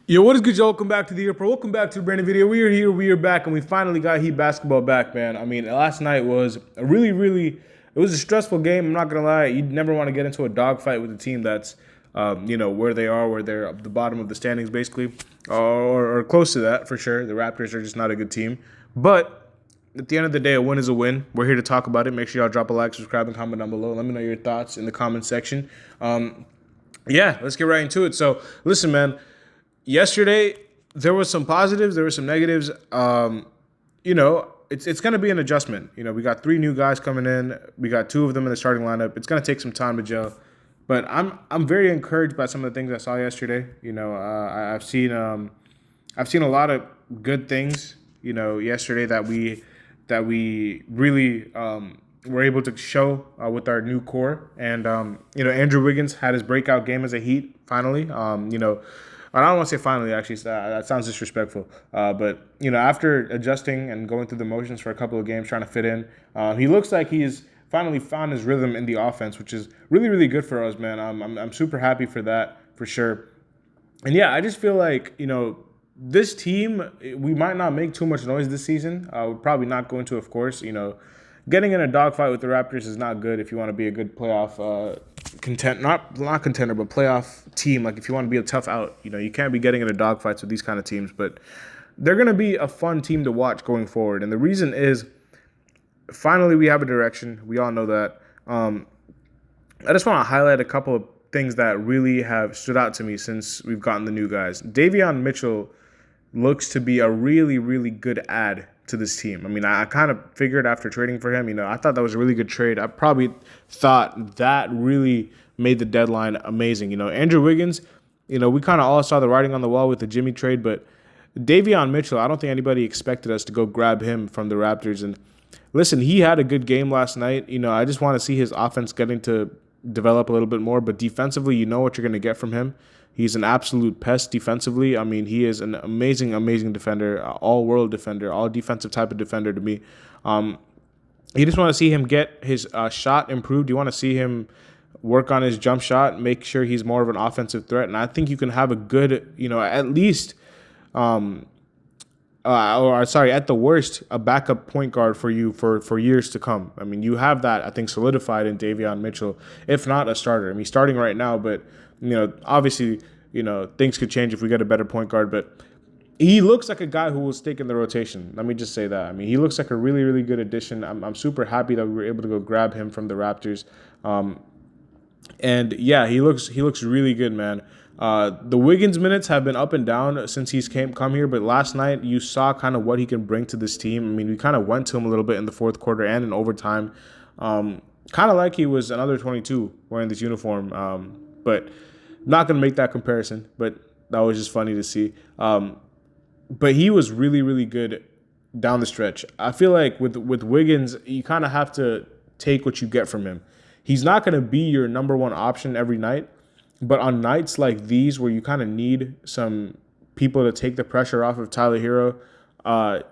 Yo, what is good, y'all? Welcome back to the Year Pro. Welcome back to the brand new video. We are here, we are back, and we finally got Heat basketball back, man. I mean, last night was a it was a stressful game. I'm not gonna lie. You never want to get into a dogfight with a team that's, where they are, where they're at the bottom of the standings, basically, or close to that for sure. The Raptors are just not a good team, but at the end of the day, a win is a win. We're here to talk about it. Make sure y'all drop a like, subscribe, and comment down below. Let me know your thoughts in the comment section. Yeah, let's get right into it. So, listen, man. Yesterday, there was some positives, there were some negatives. It's going to be an adjustment. We got three new guys coming in. We got two of them in the starting lineup. It's going to take some time to gel, but I'm very encouraged by some of the things I saw yesterday. I've seen a lot of good things. Yesterday that we really were able to show with our new core, and Andrew Wiggins had his breakout game as a Heat finally. I don't want to say finally, actually. That sounds disrespectful. But, after adjusting and going through the motions for a couple of games, trying to fit in, he looks like he's finally found his rhythm in the offense, which is really, really good for us, man. I'm super happy for that, for sure. And, yeah, I just feel like, this team, we might not make too much noise this season. We're probably not going to, of course. Getting in a dogfight with the Raptors is not good if you want to be a good playoff not contender, but playoff team. Like if you want to be a tough out, you can't be getting into dogfights with these kind of teams. But they're going to be a fun team to watch going forward. And the reason is, finally, we have a direction. We all know that. I just want to highlight a couple of things that really have stood out to me since we've gotten the new guys. Davion Mitchell looks to be a really, really good add to this team. I mean, I kind of figured after trading for him, I thought that was a really good trade. I probably thought that really made the deadline amazing. Andrew Wiggins, we kind of all saw the writing on the wall with the Jimmy trade, but Davion Mitchell, I don't think anybody expected us to go grab him from the Raptors. And listen, he had a good game last night. I just want to see his offense getting to develop a little bit more, but defensively, you know what you're going to get from him. He's an absolute pest defensively. I mean, he is an amazing, amazing defender, all-world defender, all defensive type of defender to me. You just want to see him get his shot improved. You want to see him work on his jump shot, make sure he's more of an offensive threat. And I think you can have a good, at least, at the worst, a backup point guard for you for years to come. I mean, you have that, I think, solidified in Davion Mitchell, if not a starter. I mean, he's starting right now, but obviously, things could change if we get a better point guard, but he looks like a guy who will stick in the rotation. Let me just say that. I mean, he looks like a really, really good addition. I'm super happy that we were able to go grab him from the Raptors. And yeah, he looks really good, man. The Wiggins minutes have been up and down since he's come here, but last night you saw kind of what he can bring to this team. I mean, we kind of went to him a little bit in the fourth quarter and in overtime. Kind of like he was another 22 wearing this uniform. But not going to make that comparison, but that was just funny to see. But he was really, really good down the stretch. I feel like with Wiggins, you kind of have to take what you get from him. He's not going to be your number one option every night, but on nights like these where you kind of need some people to take the pressure off of Tyler Hero,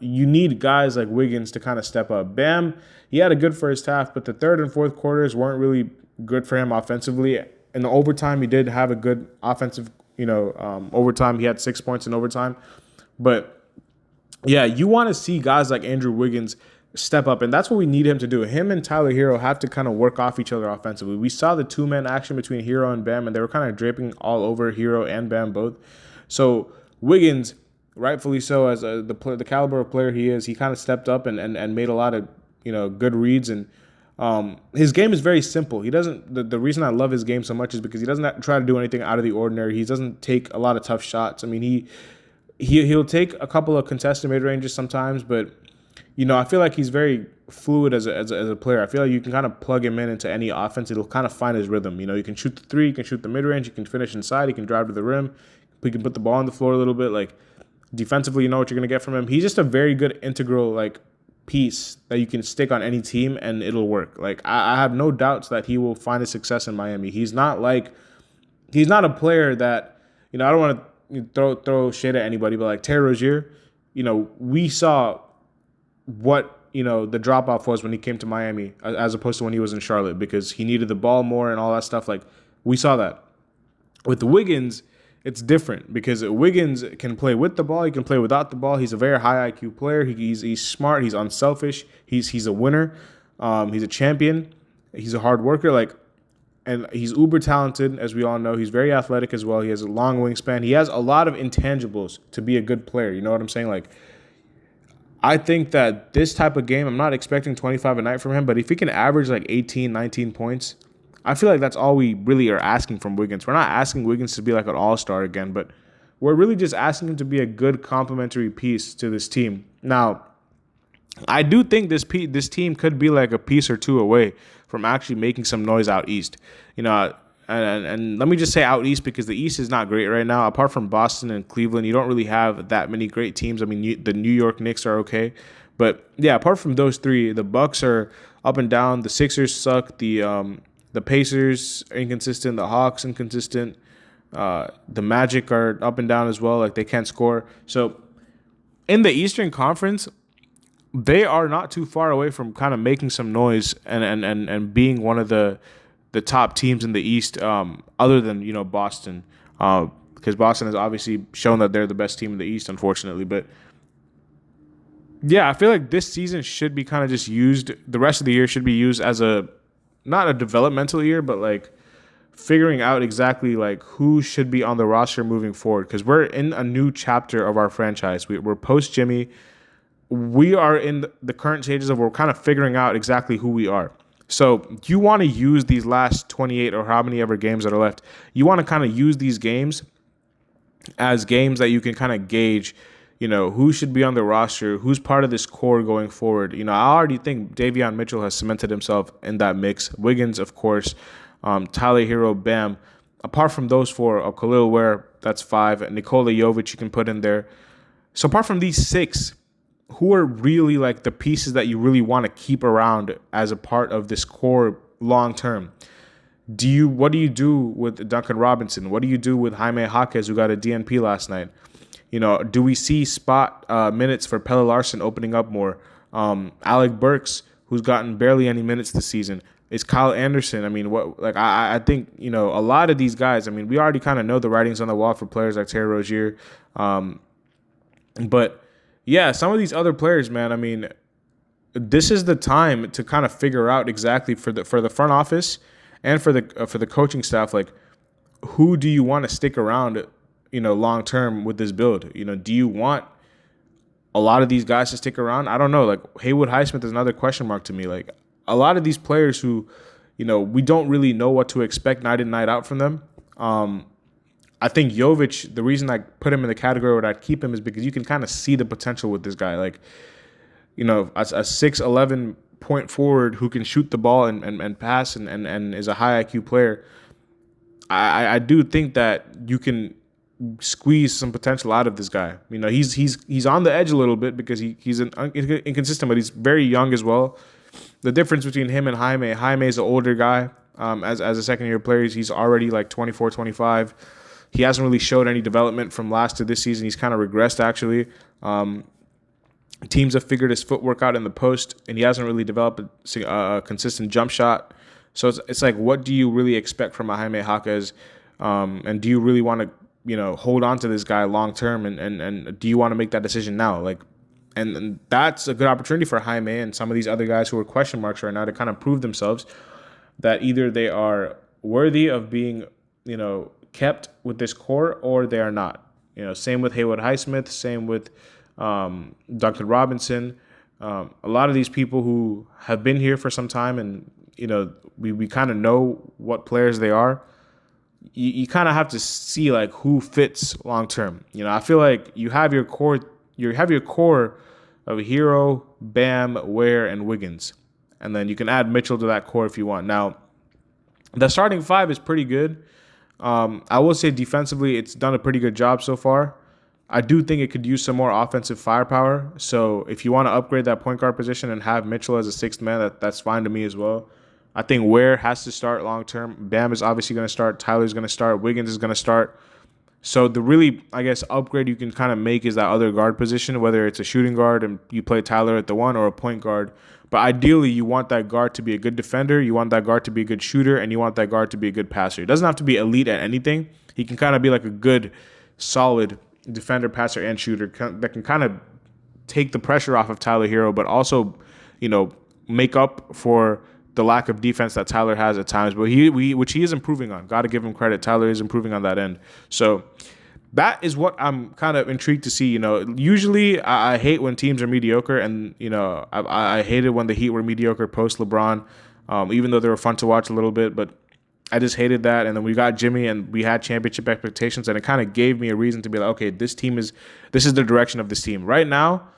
you need guys like Wiggins to kind of step up. Bam, he had a good first half, but the third and fourth quarters weren't really good for him offensively. In the overtime, he did have a good offensive, overtime. He had 6 points in overtime. But, yeah, you want to see guys like Andrew Wiggins step up, and that's what we need him to do. Him and Tyler Hero have to kind of work off each other offensively. We saw the two-man action between Hero and Bam, and they were kind of draping all over Hero and Bam both. So Wiggins, rightfully so, as the caliber of player he is, he kind of stepped up and made a lot of good reads. And his game is very simple. He doesn't. The reason I love his game so much is because he doesn't try to do anything out of the ordinary. He doesn't take a lot of tough shots. I mean, he'll take a couple of contested mid ranges sometimes, but I feel like he's very fluid as a player. I feel like you can kind of plug him into any offense. It'll kind of find his rhythm. You can shoot the three, you can shoot the mid range, you can finish inside, you can drive to the rim, you can put the ball on the floor a little bit. Like defensively, you know what you're gonna get from him. He's just a very good integral piece that you can stick on any team and it'll work. Like I have no doubts that he will find his success in Miami. He's not a player that I don't want to throw shade at anybody, but like Terry Rozier, we saw what the drop off was when he came to Miami as opposed to when he was in Charlotte because he needed the ball more and all that stuff. Like we saw that with the Wiggins. it's different because Wiggins can play with the ball. He can play without the ball. He's a very high IQ player. He's smart. He's unselfish. He's a winner. He's a champion. He's a hard worker. And he's uber talented, as we all know. He's very athletic as well. He has a long wingspan. He has a lot of intangibles to be a good player. You know what I'm saying? I think that this type of game, I'm not expecting 25 a night from him, but if he can average 18, 19 points, I feel like that's all we really are asking from Wiggins. We're not asking Wiggins to be an all-star again, but we're really just asking him to be a good complementary piece to this team. Now, I do think this team could be a piece or two away from actually making some noise out east. And let me just say out east because the East is not great right now. Apart from Boston and Cleveland, you don't really have that many great teams. I mean, the New York Knicks are okay. But, yeah, apart from those three, the Bucks are up and down. The Sixers suck. The Pacers are inconsistent. The Hawks inconsistent. The Magic are up and down as well. They can't score. So, in the Eastern Conference, they are not too far away from kind of making some noise and being one of the top teams in the East, other than Boston, because Boston has obviously shown that they're the best team in the East, unfortunately. But yeah, I feel like this season should be kind of just used. The rest of the year should be used as not a developmental year, but figuring out exactly who should be on the roster moving forward, because we're in a new chapter of our franchise. We're post Jimmy. We are in the current stages of we're kind of figuring out exactly who we are. So you want to use these last 28 or how many ever games that are left. You want to kind of use these games as games that you can kind of gauge, who should be on the roster, who's part of this core going forward. I already think Davion Mitchell has cemented himself in that mix. Wiggins, of course, Tyler Hero, Bam. Apart from those four, Khalil Ware, that's 5. Nikola Jovic you can put in there. So apart from these 6, who are really the pieces that you really want to keep around as a part of this core long term? What do you do with Duncan Robinson? What do you do with Jaime Jaquez, who got a DNP last night? Do we see spot minutes for Pelle Larsson opening up more? Alec Burks, who's gotten barely any minutes this season. Is Kyle Anderson? I mean, I think a lot of these guys. I mean, we already kind of know the writings on the wall for players like Terry Rozier, but yeah, some of these other players, man, I mean, this is the time to kind of figure out exactly for the front office and for the coaching staff, who do you want to stick around, long term with this build? Do you want a lot of these guys to stick around? I don't know. Haywood Highsmith is another question mark to me. A lot of these players who, we don't really know what to expect night in, night out from them. I think Jovic, the reason I put him in the category where I'd keep him is because you can kind of see the potential with this guy. A 6'11" point forward who can shoot the ball and pass and is a high IQ player. I do think that you can squeeze some potential out of this guy. He's on the edge a little bit because he's inconsistent, but he's very young as well. The difference between him and Jaime is an older guy. As a second-year player, he's already 24, 25. He hasn't really showed any development from last to this season. He's kind of regressed, actually. Teams have figured his footwork out in the post, and he hasn't really developed a consistent jump shot. So it's what do you really expect from a Jaime Jaquez? And do you really want to, hold on to this guy long term? And do you want to make that decision now? And that's a good opportunity for Jaime and some of these other guys who are question marks right now to kind of prove themselves that either they are worthy of being, kept with this core or they are not. Same with Haywood Highsmith, same with Duncan Robinson. A lot of these people who have been here for some time and, we kind of know what players they are. You kind of have to see who fits long term. I feel like you have your core of Hero, Bam, Ware, and Wiggins. And then you can add Mitchell to that core if you want. Now, the starting 5 is pretty good. I will say defensively, it's done a pretty good job so far. I do think it could use some more offensive firepower. So if you want to upgrade that point guard position and have Mitchell as a 6th man, that's fine to me as well. I think Ware has to start long term. Bam is obviously going to start. Tyler's going to start. Wiggins is going to start. So the really, I guess, upgrade you can kind of make is that other guard position, whether it's a shooting guard and you play Tyler at the one or a point guard. But ideally, you want that guard to be a good defender, you want that guard to be a good shooter, and you want that guard to be a good passer. He doesn't have to be elite at anything. He can kind of be like a good, solid defender, passer, and shooter that can kind of take the pressure off of Tyler Hero, but also, make up for the lack of defense that Tyler has at times. But which he is improving on. Got to give him credit. Tyler is improving on that end. So that is what I'm kind of intrigued to see. Usually I hate when teams are mediocre, and I hated when the Heat were mediocre post LeBron, even though they were fun to watch a little bit. But I just hated that. And then we got Jimmy, and we had championship expectations, and it kind of gave me a reason to be like, okay, this is the direction of this team right now.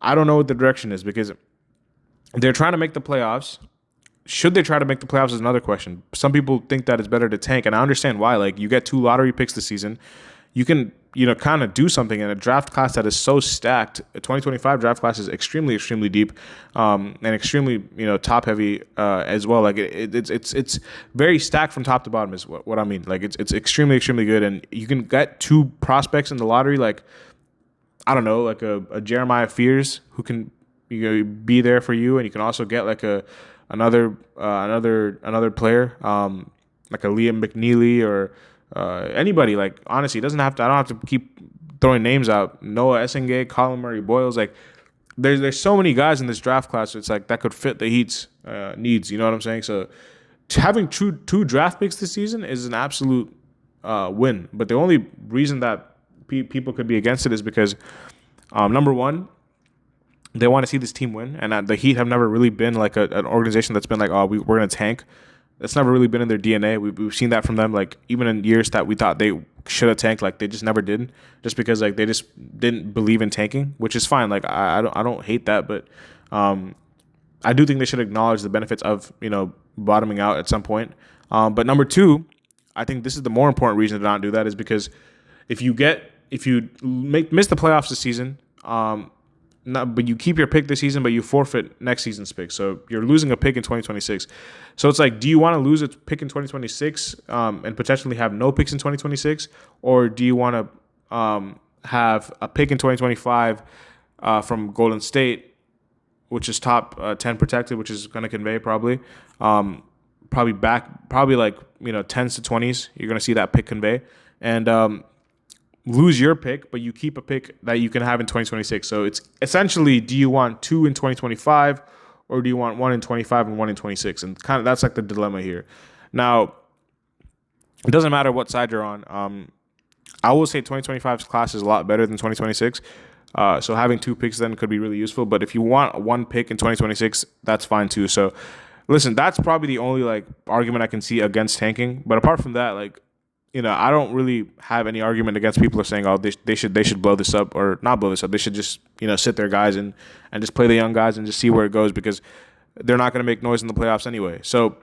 I don't know what the direction is because they're trying to make the playoffs. Should they try to make the playoffs is another question. Some people think that it's better to tank, and I understand why. Like, you get 2 lottery picks this season. You can, kind of do something in a draft class that is so stacked. A 2025 draft class is extremely, extremely deep, and extremely, top heavy as well. Like it's very stacked from top to bottom is what I mean. Like it's extremely, extremely good, and you can get 2 prospects in the lottery. Like, I don't know, like a Jeremiah Fears who can be there for you, and you can also get like another player, like a Liam McNeely or anybody. Like, honestly, I don't have to keep throwing names out. Noah Essengate, Colin Murray Boyles. Like, there's so many guys in this draft class. It's like that could fit the Heat's needs. You know what I'm saying? So having 2 draft picks this season is an absolute win. But the only reason that people could be against it is because number one, they want to see this team win, and the Heat have never really been like an organization that's been like, oh, we're going to tank. That's never really been in their DNA. We've seen that from them, like even in years that we thought they should have tanked, like they just never did, just because like they just didn't believe in tanking, which is fine. Like I don't hate that, but I do think they should acknowledge the benefits of bottoming out at some point. But number 2, I think this is the more important reason to not do that is because if you miss the playoffs this season, but you keep your pick this season, but you forfeit next season's pick. So you're losing a pick in 2026. So it's like, do you want to lose a pick in 2026 and potentially have no picks in 2026? Or do you want to have a pick in 2025 from Golden State, which is top 10 protected, which is going to convey probably like 10s to 20s. You're going to see that pick convey. And lose your pick, but you keep a pick that you can have in 2026. So it's essentially, do you want 2 in 2025 or do you want 1 in 25 and 1 in 26? And kind of that's like the dilemma here. Now, it doesn't matter what side you're on. I will say 2025's class is a lot better than 2026. So having 2 picks then could be really useful. But if you want 1 pick in 2026, that's fine too. So listen, that's probably the only like argument I can see against tanking. But apart from that, like, I don't really have any argument against people are saying, oh, they should blow this up or not blow this up. They should just, sit their guys and just play the young guys and just see where it goes because they're not going to make noise in the playoffs anyway. So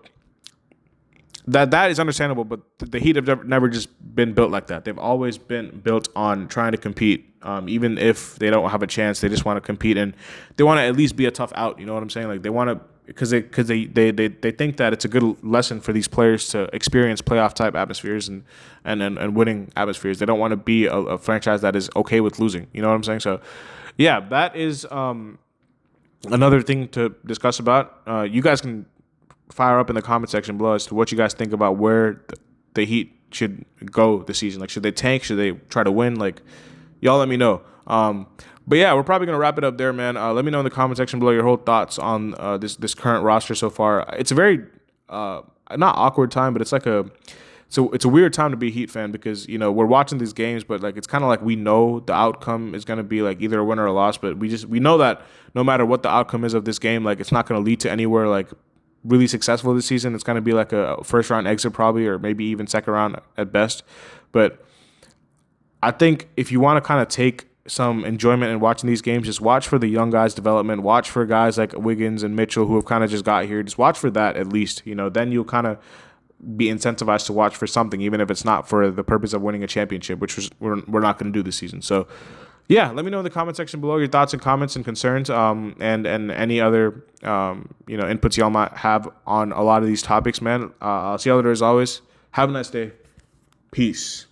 that is understandable, but the Heat have never just been built like that. They've always been built on trying to compete. Even if they don't have a chance, they just want to compete and they want to at least be a tough out. You know what I'm saying? Like they want to, because they think that it's a good lesson for these players to experience playoff type atmospheres and winning atmospheres. They don't want to be a franchise that is okay with losing. You know what I'm saying? So, yeah, that is another thing to discuss about. You guys can fire up in the comment section below as to what you guys think about where the Heat should go this season. Like, should they tank? Should they try to win? Like, y'all let me know. But yeah, we're probably going to wrap it up there, man. Let me know in the comment section below your whole thoughts on this current roster so far. It's a very not awkward time, but it's like it's a weird time to be a Heat fan because, we're watching these games, but like it's kind of like we know the outcome is going to be like either a win or a loss, but we know that no matter what the outcome is of this game, like it's not going to lead to anywhere like really successful this season. It's going to be like a first round exit probably, or maybe even second round at best. But I think if you want to kind of take some enjoyment in watching these games, just watch for the young guys' development. Watch for guys like Wiggins and Mitchell who have kind of just got here. Just watch for that at least. Then you'll kind of be incentivized to watch for something, even if it's not for the purpose of winning a championship, which we're not going to do this season. So, yeah, let me know in the comment section below your thoughts and comments and concerns, and any other inputs y'all might have on a lot of these topics, man. I'll see y'all later as always. Have a nice day. Peace.